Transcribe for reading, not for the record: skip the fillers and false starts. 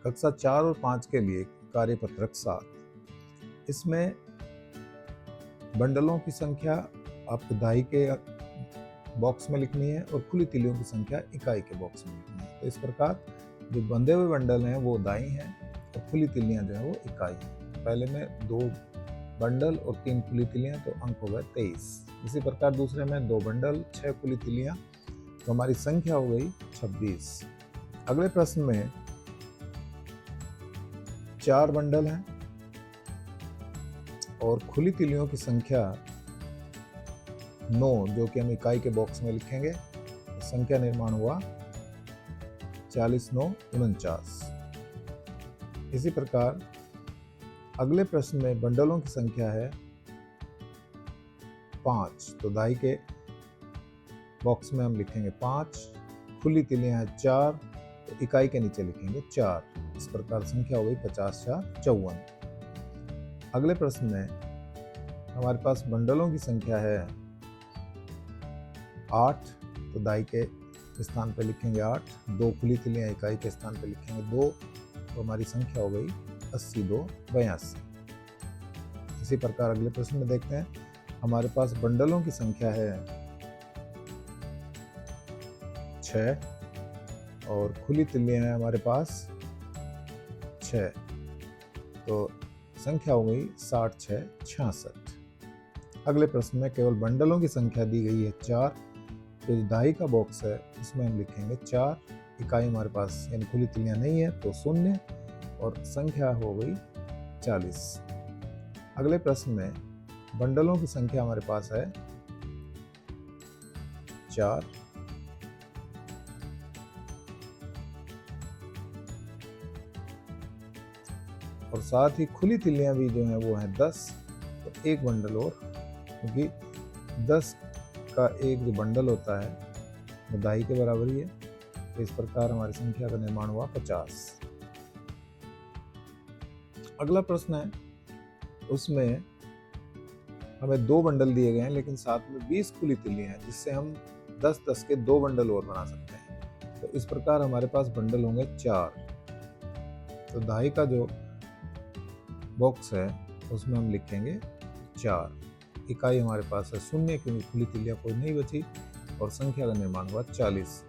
कक्षा 4 और 5 के लिए कार्यपत्रक 7। इसमें बंडलों की संख्या आपको दाई के बॉक्स में लिखनी है और खुली तिल्लियों की संख्या इकाई के बॉक्स में लिखनी है। तो इस प्रकार जो बंधे हुए बंडल हैं वो दाई हैं और खुली तिल्लियां जो है वो इकाई हैं। पहले में 2 बंडल और 3 खुली तिल्लियां, तो अंक हो गए 23। इसी प्रकार दूसरे में 2 बंडल 6 खुली तिल्लियां, तो हमारी संख्या हो गई 26। अगले प्रश्न में 4 बंडल हैं और खुली तिल्लियों की संख्या 9, जो कि हम इकाई के बॉक्स में लिखेंगे। तो संख्या निर्माण हुआ 40 9 49। इसी प्रकार अगले प्रश्न में बंडलों की संख्या है 5, तो दाई के बॉक्स में हम लिखेंगे 5। खुली तिल्लियां हैं 4, तो इकाई के नीचे लिखेंगे 4। इस प्रकार संख्या हो गई 50 4 54। अगले प्रश्न में हमारे पास बंडलों की संख्या है 8, तो दाई के स्थान पर लिखेंगे 8। 2 खुली तिल्लियां इकाई के स्थान पर लिखेंगे 2, तो हमारी संख्या हो गई 80 2 82। इसी प्रकार अगले प्रश्न में देखते हैं, हमारे पास बंडलों की संख्या है 6 और खुली तिल्लियां हैं हमारे पास 6, तो संख्या हो गई 60 6 66। अगले प्रश्न में केवल बंडलों की संख्या दी गई है 4, तो जो दाई का बॉक्स है इसमें हम लिखेंगे 4। इकाई हमारे पास यानी खुली तिल्लियां नहीं है, तो 0 और संख्या हो गई 40। अगले प्रश्न में बंडलों की संख्या हमारे पास है 4 और साथ ही खुली तिल्लियां भी जो हैं वो हैं 10, तो एक बंडल और, क्योंकि 10 का एक जो बंडल होता है वो दाई के बराबर ही है। तो इस प्रकार हमारी संख्या का निर्माण हुआ 50। अगला प्रश्न है, उसमें हमें 2 बंडल दिए गए हैं लेकिन साथ में 20 खुली तिल्लियां हैं, जिससे हम 10-10 के 2 बंडल और बना सकते हैं। तो इस प्रकार हमारे पास बंडल होंगे 4, तो दाई का जो बॉक्स है उसमें हम लिखेंगे 4। इकाई हमारे पास है 0, क्योंकि खुली तिल्लियां कोई नहीं बची, और संख्या का निर्माण हुआ 40।